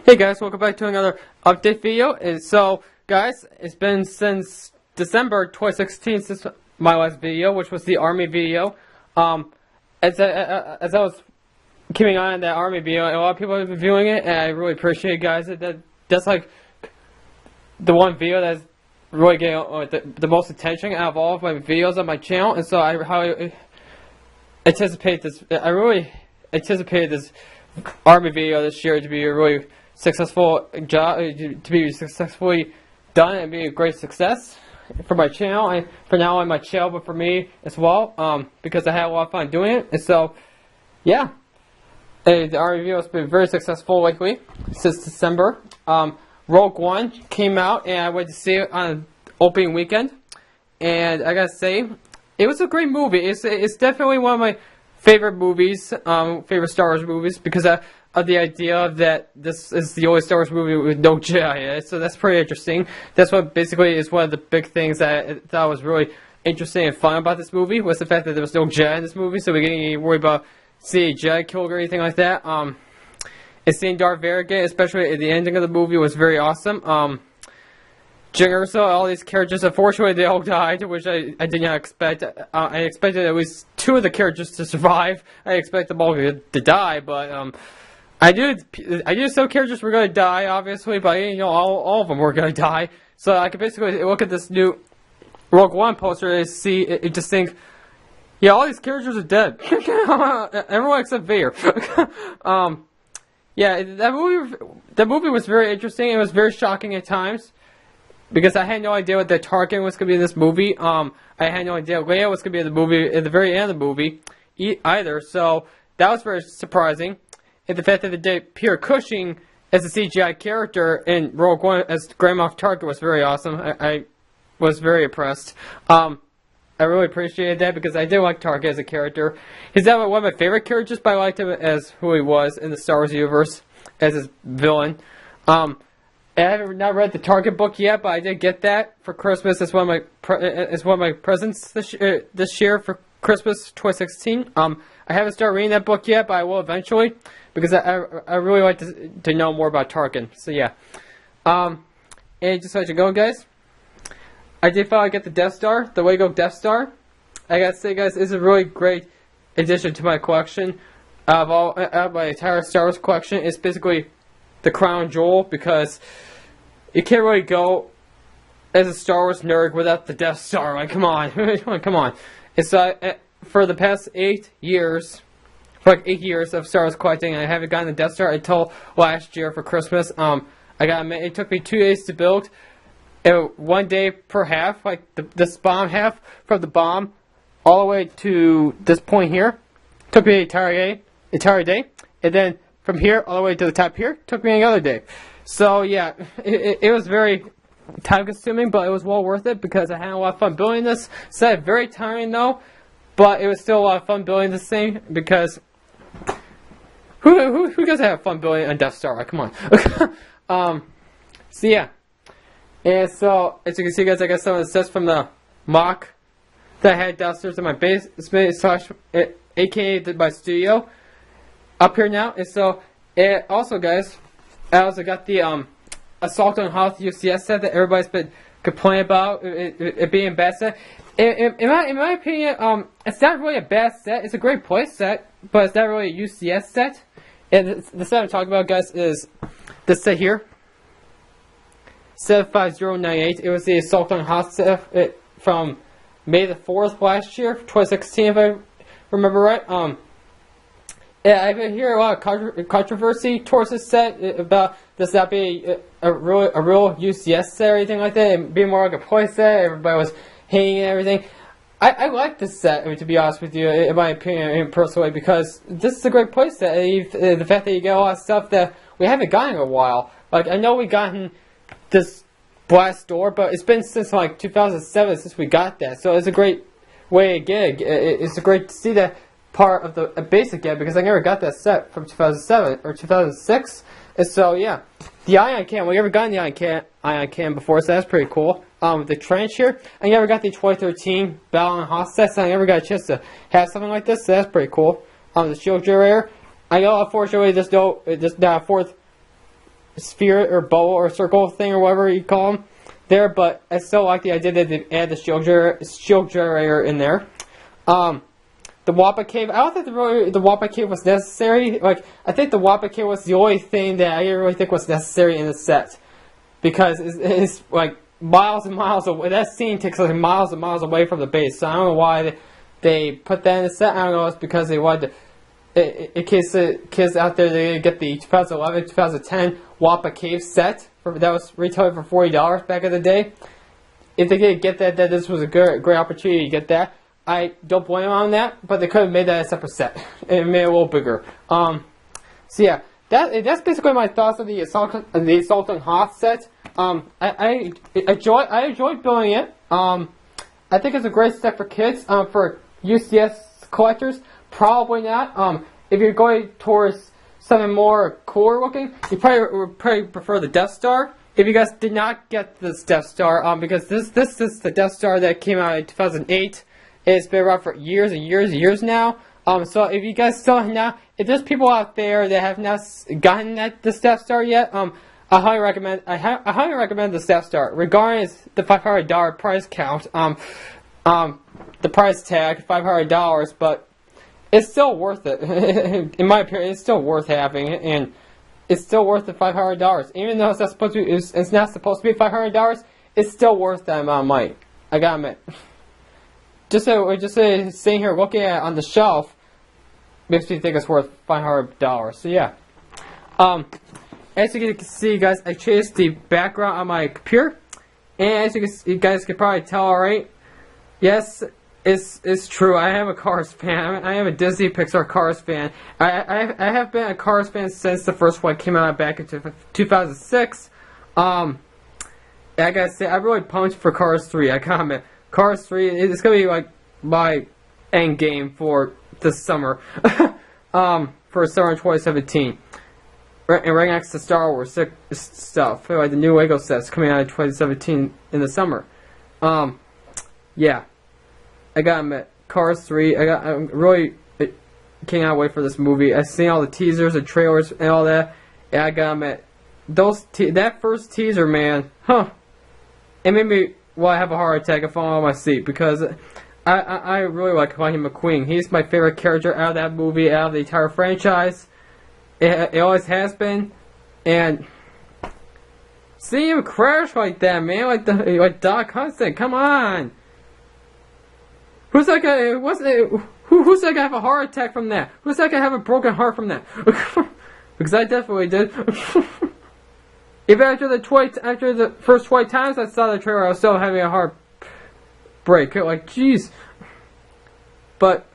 Hey guys, welcome back to another update video. And so, guys, it's been since December 2016 since my last video, which was the Army video. As I was keeping on that Army video, a lot of people have been viewing it, and I really appreciate it, guys. That's like the one video that's really getting the most attention out of all of my videos on my channel, and so I anticipate this. I really anticipated this Army video this year to be a really successful job, to be successfully done and be a great success for my channel, and for now on my channel, but for me as well, because I had a lot of fun doing it. And so, yeah, the Army video has been very successful lately since December. Rogue One came out, and I went to see it on opening weekend, and I gotta say, it was a great movie. It's definitely one of my favorite movies, favorite Star Wars movies, because of the idea that this is the only Star Wars movie with no Jedi. So that's pretty interesting. That's what basically is one of the big things that I thought was really interesting and fun about this movie, was the fact that there was no Jedi in this movie, so we didn't need to worry about seeing Jedi killed or anything like that. And seeing Darth Vader again, especially at the ending of the movie, was very awesome. So all these characters, unfortunately, they all died, which I did not expect. I expected at least two of the characters to survive. I expect them all to die, but I knew some characters were going to die, obviously, but all of them were going to die. So I could basically look at this new Rogue One poster and just think, yeah, all these characters are dead. Everyone except Vader. Yeah, that movie was very interesting. It was very shocking at times, because I had no idea what the Tarkin was going to be in this movie. I had no idea Leia was going to be in the movie at the very end of the movie either. So that was very surprising. And the fact that they did Peter Cushing as a CGI character in Rogue One as Grand Moff Tarkin was very awesome. I was very impressed. I really appreciated that, because I did like Tarkin as a character. He's not one of my favorite characters, but I liked him as who he was in the Star Wars universe as his villain. I haven't not read the Target book yet, but I did get that for Christmas. It's one of my presents this year for Christmas 2016. I haven't started reading that book yet, but I will eventually, because I really like to know more about Tarkin. So yeah. And just to let you go, guys, I did finally get the Death Star, the Lego Death Star. I gotta say, guys, it's a really great addition to my collection. Of my entire Star Wars collection, it's basically the crown jewel, because you can't really go as a Star Wars nerd without the Death Star. Like, come on, come on. It's for the past 8 years, for like 8 years of Star Wars collecting, I haven't gotten the Death Star until last year for Christmas. It took me 2 days to build. 1 day per half, like this bomb half, from the bomb all the way to this point here, took me an entire day, and then from here all the way to the top here took me another day. So yeah, it was very time consuming, but it was well worth it, because I had a lot of fun building this set. Very tiring though, but it was still a lot of fun building this thing, because who doesn't have fun building a Death Star? Like, come on. So yeah, and so as you can see, guys, I got some of the sets from the mock that I had downstairs in my basement / aka my studio up here now. And so also, guys, I also got the Assault on Hoth UCS set that everybody's been complaining about it being a bad set. In my opinion, it's not really a bad set. It's a great play set, but it's not really a UCS set. And the set I'm talking about, guys, is this set here, 75098. It was the Assault on Hoth set from May the 4th last year, 2016, if I remember right. Yeah, I've been hearing a lot of controversy towards this set about this not being a real UCS set or anything like that, and being more like a play set. Everybody was hating and everything. I like this set, to be honest with you, in my opinion, personally, because this is a great play set. The fact that you get a lot of stuff that we haven't gotten in a while. Like, I know we gotten this blast door, but it's been since like 2007 since we got that. So it's a great way to get it. It's great to see that part of the base again, because I never got that set from 2007 or 2006. And so yeah, the ion can, we never got the ion can before, so that's pretty cool. The trench here, I never got the 2013 Battle on Hoth set, so I never got a chance to have something like this, so that's pretty cool. The shield generator, I know unfortunately there's not a fourth sphere or bowl or circle thing or whatever you call them there, but I still like the idea that they add the shield generator in there. The Wappa Cave, I don't think the Wappa Cave was necessary. Like, I think the Wappa Cave was the only thing that I didn't really think was necessary in the set. Because it's like miles and miles away. That scene takes like miles and miles away from the base. So I don't know why they put that in the set. I don't know if it's because they wanted to, in case the kids out there, they get the 2011, 2010 Wappa Cave set that was retailing for $40 back in the day. If they didn't get that, this was a great opportunity to get that. I don't blame them on that, but they could have made that a separate set and made it a little bigger. So yeah, that's basically my thoughts on the Assault on Hoth set. I enjoyed building it. I think it's a great set for kids. For UCS collectors, probably not. If you're going towards something more cooler looking, you would probably prefer the Death Star. If you guys did not get this Death Star, because this is the Death Star that came out in 2008. It's been around for years and years and years now. So if you guys still have not, if there's people out there that have not gotten this Death Star yet, I highly recommend. I highly recommend the Death Star, regardless the $500 price count. The price tag $500, but it's still worth it. In my opinion, it's still worth having it, and it's still worth the $500. Even though it's not supposed to be, it's not supposed to be $500, it's still worth that amount of money. I gotta admit. Just sitting here looking at it on the shelf makes me think it's worth $500. So yeah. As you can see, guys, I changed the background on my computer, and as you guys can probably tell, alright. Yes, it's true. I am a Cars fan. I am a Disney Pixar Cars fan. I have been a Cars fan since the first one came out back in 2006. I gotta say, I really pumped for Cars 3. I comment. Cars 3, it's gonna be like my end game for this summer. For summer 2017. And right next to Star Wars stuff. Like the new Lego sets coming out in 2017 in the summer. Yeah. I gotta admit, Cars 3, I'm really cannot wait for this movie. I've seen all the teasers and trailers and all that. And I gotta admit, that first teaser, man, it made me have a heart attack and fall on my seat, because I really like Lightning McQueen. He's my favorite character out of that movie, out of the entire franchise. It always has been, and seeing him crash like that, man, like Doc Hudson, come on. Who's that guy? Who's that guy have a heart attack from that? Who's that guy have a broken heart from that? Because I definitely did. Even after the first 20 times I saw the trailer, I was still having a heart break. Like, jeez. But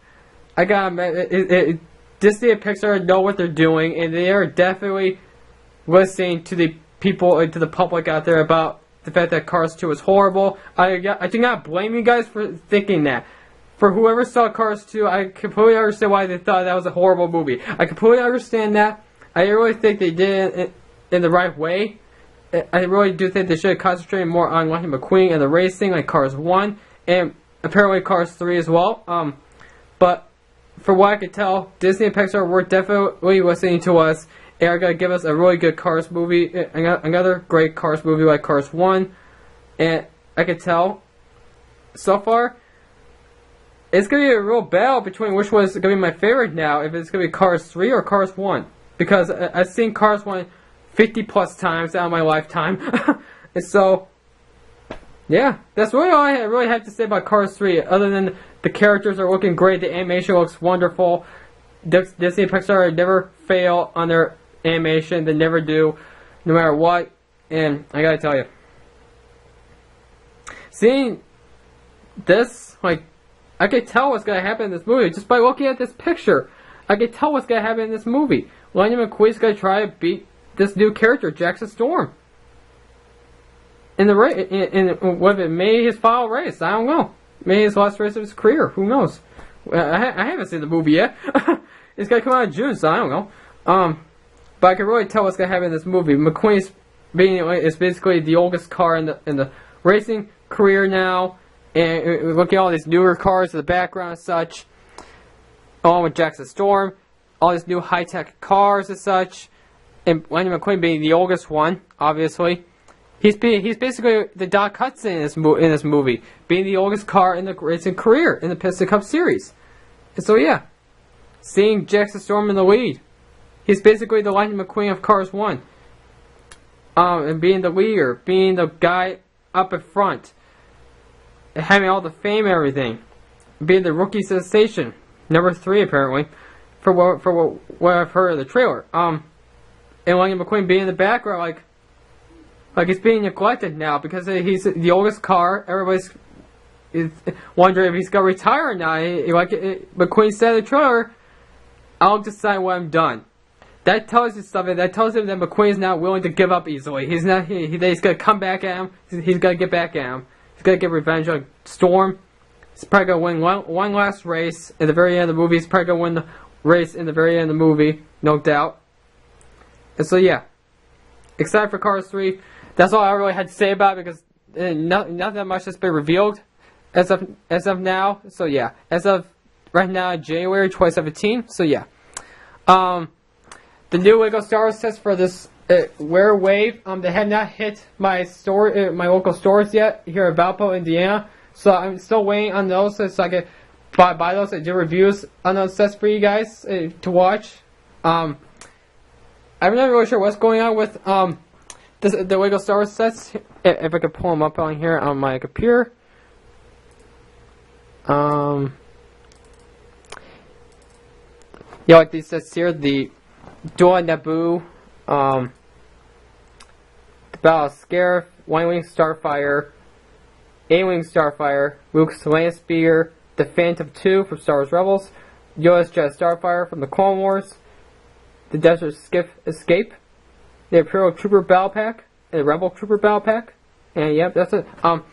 I gotta admit, Disney and Pixar know what they're doing, and they are definitely listening to the people and to the public out there about the fact that Cars 2 is horrible. I do not blame you guys for thinking that. For whoever saw Cars 2, I completely understand why they thought that was a horrible movie. I completely understand that. I really think they did it in the right way. I really do think they should have concentrated more on Lightning McQueen and the racing, like Cars 1, and apparently Cars 3 as well. But for what I could tell, Disney and Pixar were definitely listening to us, and are going to give us a really good Cars movie, another great Cars movie like Cars 1. And I could tell, so far, it's going to be a real battle between which one is going to be my favorite now, if it's going to be Cars 3 or Cars 1. Because I've seen Cars 1 50 plus times out of my lifetime. And so, yeah, that's really all I really have to say about Cars 3, other than the characters are looking great, the animation looks wonderful. Disney and Pixar never fail on their animation, they never do, no matter what. And I gotta tell you, seeing this, like, I could tell what's gonna happen in this movie just by looking at this picture. I could tell what's gonna happen in this movie. Lightning McQueen's gonna try to beat this new character, Jackson Storm. In the race, whether it may his final race, I don't know. Maybe his last race of his career, who knows? I haven't seen the movie yet. It's gonna come out in June, so I don't know. But I can really tell what's gonna happen in this movie. McQueen's is basically the oldest car in the racing career now, and look at all these newer cars in the background and such, along with Jackson Storm, all these new high-tech cars and such, and Lightning McQueen being the oldest one, obviously. He's basically the Doc Hudson in this movie, being the oldest car in the racing career in the Piston Cup Series. And so yeah, seeing Jackson Storm in the lead, he's basically the Lightning McQueen of Cars 1. And being the leader, being the guy up in front, and having all the fame and everything, being the rookie sensation, number 3 apparently, for what I've heard of the trailer. And Lightning McQueen being in the background, like he's being neglected now because he's the oldest car. Everybody's is wondering if he's gonna retire or not. McQueen said in the trailer, "I'll decide when I'm done." That tells you something. That tells him that McQueen is not willing to give up easily. He's not. He's gonna come back at him. He's gonna get back at him. He's gonna get revenge on Storm. He's probably gonna win one last race at the very end of the movie. He's probably gonna win the race in the very end of the movie, no doubt. And so yeah, excited for Cars 3. That's all I really had to say about it because not that much has been revealed as of now. So yeah, as of right now, January 2017. So yeah, the new Lego Star Wars sets for this Wear Wave. They have not hit my my local stores yet here in Valpo, Indiana. So I'm still waiting on those so I can buy those and do reviews on those sets for you guys to watch. I'm not really sure what's going on with the Lego Star Wars sets. If I could pull them up on here on my computer. Yeah, like these sets here, the Duel Naboo, the Battle of Scarif, Y-Wing Starfire, A-Wing Starfire, Luke's Landspeeder, the Phantom 2 from Star Wars Rebels, Yoda's Jet Starfire from the Clone Wars, the Desert Skiff Escape, the Imperial Trooper Battle Pack, and the Rebel Trooper Battle Pack, and yep, that's it. All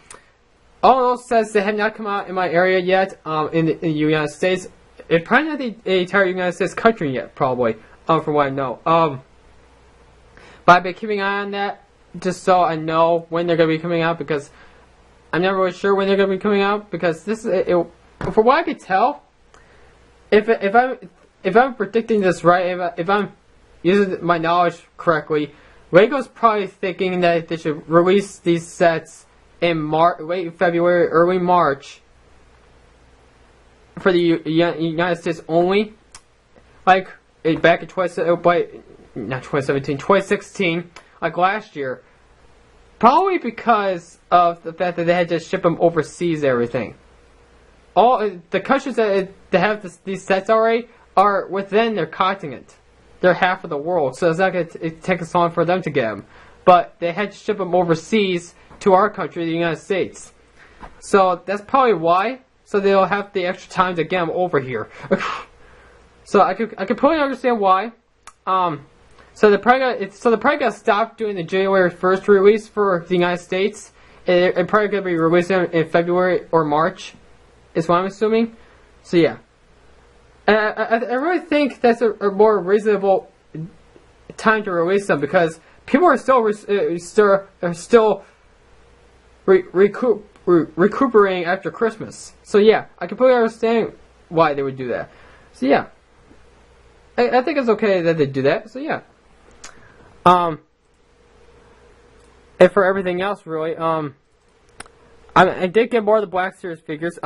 those sets that have not come out in my area yet, in the United States. It's probably not the entire United States country yet, probably, from what I know. But I've been keeping an eye on that, just so I know when they're going to be coming out, because I'm not really sure when they're going to be coming out, because this is, from what I could tell, if I'm predicting this right, if I'm using my knowledge correctly, Lego's probably thinking that they should release these sets in late February, early March, for the United States only, like back in 2016, like last year. Probably because of the fact that they had to ship them overseas and everything. All the countries that have these sets already are within their continent. They're half of the world, so it's not going to take us long for them to get them. But they had to ship them overseas to our country, the United States. So that's probably why. So they'll have the extra time to get them over here. So I could completely understand why. So they're probably gonna stop doing the January 1st release for the United States. They're probably gonna be releasing in February or March, is what I'm assuming. So yeah, and I really think that's a more reasonable time to release them, because people are still recuperating after Christmas. So yeah, I completely understand why they would do that. So yeah, I think it's okay that they do that. So yeah. And for everything else, really, I did get more of the Black Series figures.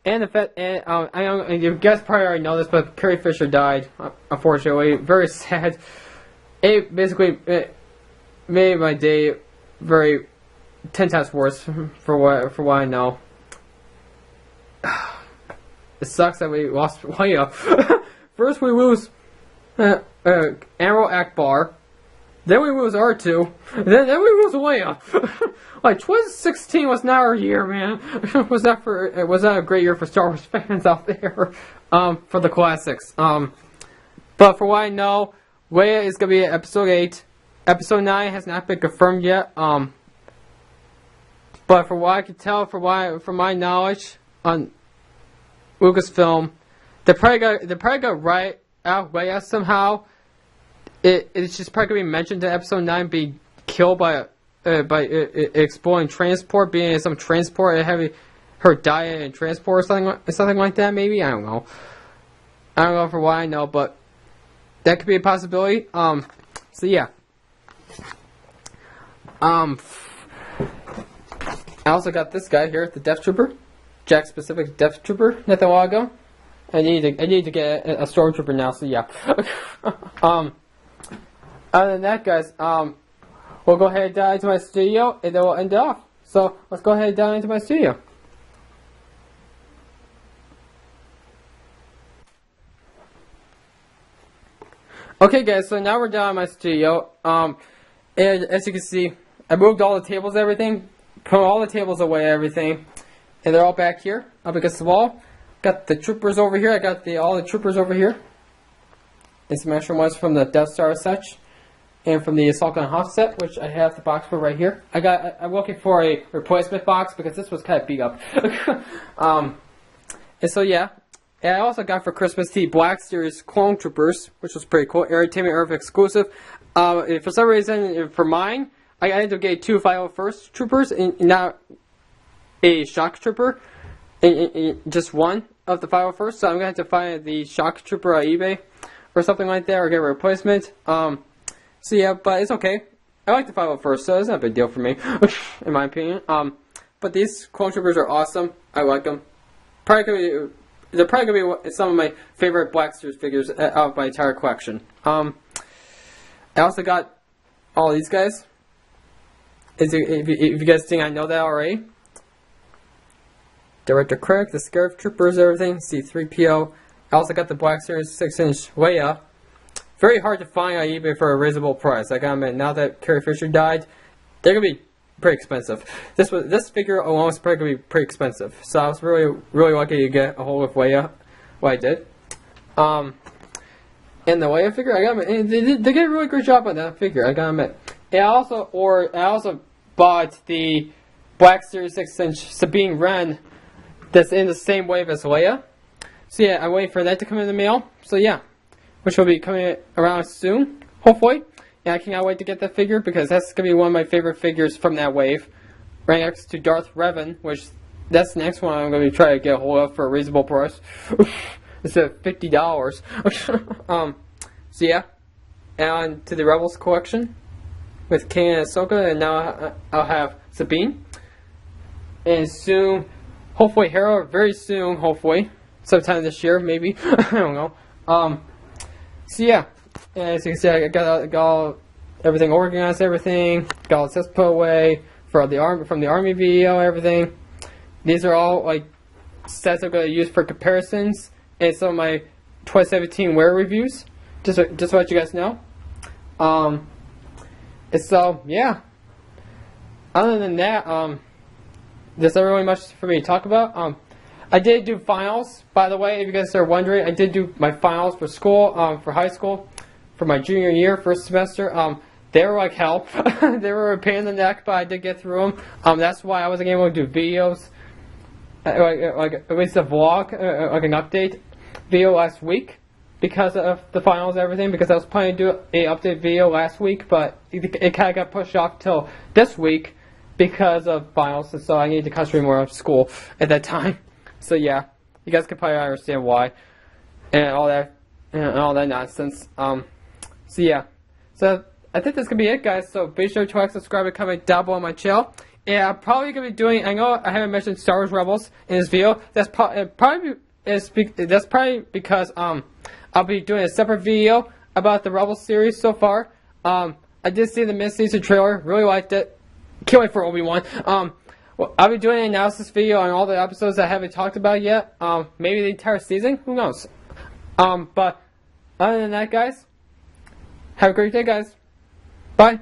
And the fact, you guys probably already know this, but Carrie Fisher died, unfortunately. Very sad. It basically made my day 10 times worse for what I know. It sucks that we lost Leia. First we lose Admiral Akbar. Then we lose R2. Then we lose Leia. Like 2016 was not our year, man. Was that a great year for Star Wars fans out there? For the classics. But for what I know, Leia is gonna be at Episode 8. Episode 9 has not been confirmed yet. But for what I can tell, from my knowledge on Lucasfilm, they're probably gonna write out Leia somehow. It's just probably going to be mentioned in Episode 9 being killed by exploding transport, being in some transport, and having her die in transport or something like that, maybe? I don't know. I don't know for what I know, but that could be a possibility. So yeah. I also got this guy here, the Death Trooper, Jack specific Death Trooper, not that while ago. I need to get a Stormtrooper now. So yeah. Other than that, guys, we'll go ahead and dive into my studio, and then we'll end it off. So let's go ahead and dive into my studio. Okay, guys, so now we're down in my studio. And as you can see, I moved all the tables, everything, put all the tables away, everything, and they're all back here, up against the wall. Got the troopers over here. I got all the troopers over here. And some extra ones from the Death Star such, and from the Assault Gun Hawk set, which I have the box for right here. I'm looking for a replacement box because this was kind of beat up. And so yeah. And I also got for Christmas the Black Series Clone Troopers, which was pretty cool. Entertainment Earth exclusive. For some reason, for mine, I ended up getting 2 501st Troopers, and not a Shock Trooper. And just one of the 501st. So I'm going to have to find the Shock Trooper on eBay or something like that, or get a replacement. So yeah, but it's okay. I like the 501st, so it's not a big deal for me, in my opinion. But these Clone Troopers are awesome. I like them. They're probably going to be some of my favorite Black Series figures out of my entire collection. I also got all these guys. If you guys think I know that already. Director Craig, the Scarif Troopers, everything. C-3PO. I also got the Black Series 6-inch Leia. Very hard to find on eBay for a reasonable price. I gotta admit, now that Carrie Fisher died, they're going to be pretty expensive. This figure alone is probably going to be pretty expensive. So I was really lucky to get a hold of Leia, what I did. And the Leia figure, I got they did a really great job on that figure, I gotta admit. And I also bought the Black Series 6-inch Sabine Wren that's in the same wave as Leia. So yeah, I'm waiting for that to come in the mail. So yeah, which will be coming around soon, hopefully. And I cannot wait to get that figure because that's going to be one of my favorite figures from that wave. Right next to Darth Revan, which that's the next one I'm going to try to get a hold of for a reasonable price. Instead of $50. So yeah. And on to the Rebels collection with Kanan and Ahsoka, and now I'll have Sabine. And soon, hopefully Hera, very soon, hopefully. Sometime this year, maybe. I don't know. So yeah. And as you can see, I got all everything organized, everything. Got all the sets put away from the army video, everything. These are all like sets I'm going to use for comparisons and some of my 2017 wear reviews. Just to let you guys know. And so yeah. Other than that, there's not really much for me to talk about. I did do finals, by the way. If you guys are wondering, I did do my finals for school, for high school. For my junior year, first semester, they were like hell. They were a pain in the neck, but I did get through them. That's why I wasn't able to do videos, like at least a vlog, like an update video last week, because of the finals and everything. Because I was planning to do an update video last week, but it kind of got pushed off till this week because of finals, and so I needed to concentrate more on school at that time. So yeah, you guys can probably understand why, and all that nonsense. So yeah, so I think that's going to be it, guys. So be sure to like, subscribe, and comment down below on my channel. And I'm probably going to be doing, I know I haven't mentioned Star Wars Rebels in this video. That's probably because I'll be doing a separate video about the Rebels series so far. I did see the mid-season trailer, really liked it. Can't wait for Obi-Wan. Well, I'll be doing an analysis video on all the episodes I haven't talked about yet. Maybe the entire season, who knows. But other than that, guys, have a great day, guys. Bye.